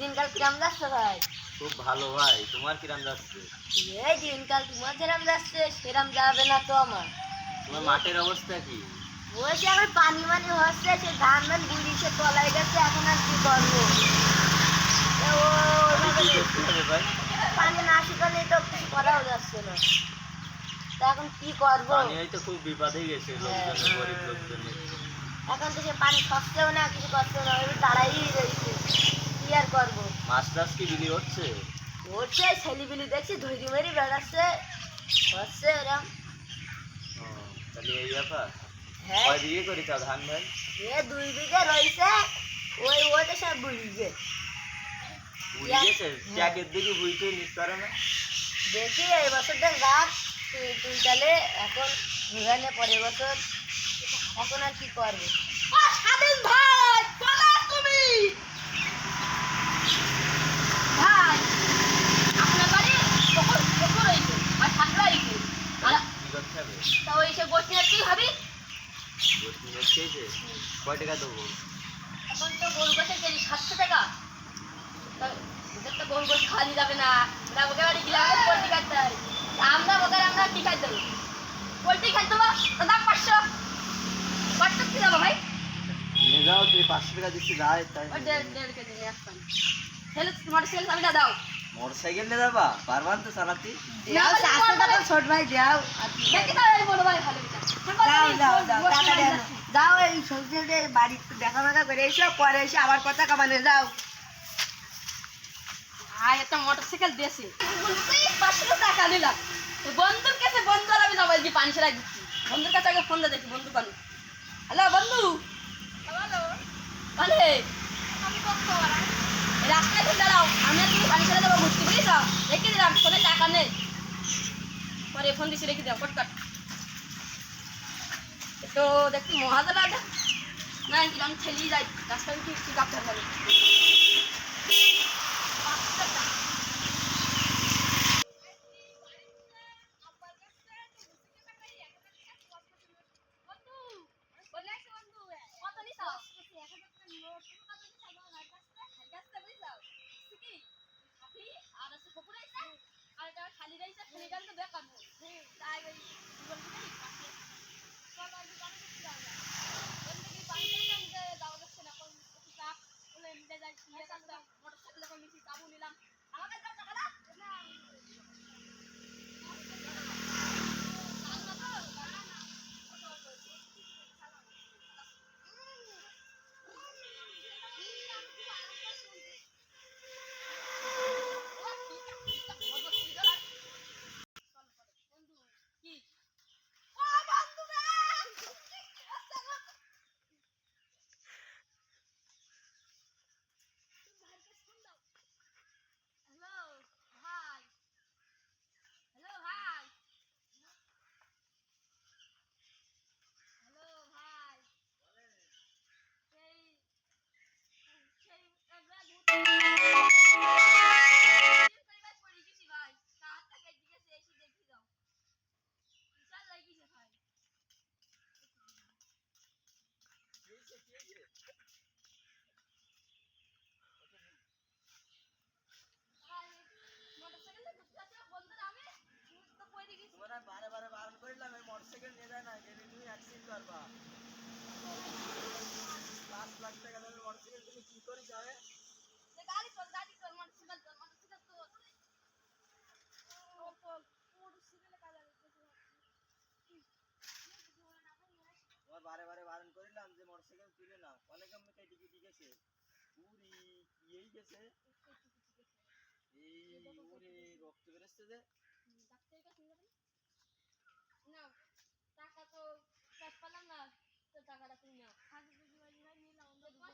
দিনকাল কিরাম যাচ্ছে ভাই? খুব ভালো ভাই, তোমার কিরাম যাচ্ছে? এই দিনকাল তোমার যেরাম যাচ্ছে সেরাম যাবে না তো আমার। তোমার মাঠের অবস্থা কি? বলছি আমার পানি মানি হচ্ছে, সে ধান মান বুড়িছে তলায় গেছে, এখন আর কি করবো? তো তাহলে কি ওইভাবে করতে হবে ভাই? পানি না শুকালে তো কিছু করাও যাচ্ছে না। তা এখন কি করবো? পানি হয়তো খুব বিপদে গেছে লোকজনের, গরিব লোকজনের। এখন তো সে পানি সরছেও না, কিছু করছেও না, ওই দাঁড়াই রয়েছে। কি আর করবো? মাছ টাছ কি বিলি হচ্ছে? হচ্ছে ছেলিবিলি দেখছি ধৈর্য মেরি বেড়াচ্ছে, হচ্ছে এরম। ও, তাহলে এই ব্যাপার। হ্যাঁ, কয় বিঘে করিস ধান ভাই? এ 2 বিঘে রয়েছে, ওই তো সব বুঝিছে। বুঝে গেছে, ট্যাগের দিকে বুঝতে নিতে পারে না। দেখি এই বছর দেখ রাখ, তুই তাহলে এখন বুঝালে পরের বছর, এখন আর কি করবে? স্বাধীন ভাই, বলো তুমি ভাই, আপনার বাড়ি পুকুর পুকুর হয়েছে আর ঠান্ডা হয়েছে, আর কি করতে হবে? তা ওই সে গোষ্ঠী আর কি ভাবি? গোষ্ঠী হচ্ছে কয় টাকা দেবো? এখন তো গরু গোষ্ঠের কেজি 700 টাকা। তা ওদের তো গরু গোষ্ঠ খাওয়ানি যাবে না, ওরা ওকে বাড়ি গেলে আমাকে পোল্ট্রি খাইতে হয়। তা আমরা কি খাইতে হবে? পোল্ট্রি খাইতে হবে, তো দাম 500। 500 কি যাবো ভাই? নিয়ে যাও, তুই 500 টাকা দিচ্ছি যায় তাই। ওই 1.5 কেজি নিয়ে আসতাম। তাহলে তোমার সেল আমি না দাও। মোটর সাইকেল নিয়ে যাবা, পারবান তো চালাতে? দাও 700 টাকা ছোট ভাই দাও। দেখি তাহলে এই বড় ভাই ভালো এটা। দাও দাও দাও টাকা দেন। যাও এই সবজিতে বাড়ি দেখা মাখা করে এসো, পরে এসে আবার কথা কামানে যাও। ভাই একটা মোটরসাইকেল দিয়েছে, 500 টাকা নিলাম। বন্ধুর কাছে বন্ধু আর আমি যাবো, এই যে পানি সেলাই দিচ্ছি। বন্ধুর কাছে আগে ফোন দিয়ে দেখি বন্ধু পানি। হ্যালো বন্ধু। হ্যালো বলে আমি কত বড় রাস্তায় ঘুরে দাঁড়াও, আমি আর তুমি পানি সেলাই দেবো, ঘুরতে বুঝেছ? রেখে দিলাম, ফোনে টাকা নেই। পরে ফোন দিছি, রেখে দিলাম কটকট। তো দেখছি মহাজা লাগে না, কিরম ছেলেই যাই রাস্তায় কি একটু ডাক্তার বলে। তোমরা বারে বারে বারণ করিলাম এই মোটরসাইকেল নিয়ে যায় না, গেলে তুমি অ্যাক্সিডেন্ট করবা। 5 লাখ টাকা দামের মোটরসাইকেল তুমি কি করে যাবে? গাড়ি চল মোটরসাইকেল চল তো তোমার বারে বারে বারণ করিলাম যে মোটরসাইকেল তুলে না, অনেক আমি কেটে কেটে গেছে। উরি কি এই গেছে, এই উরে রক্ত বেরোচ্ছে যে। ডাক্তারের কাছে নিয়ে যাবেন না, টাকা তো পেট পেলাম না, তো টাকাটা তুমি নাও। 5 কেজি নিলাম, তোমার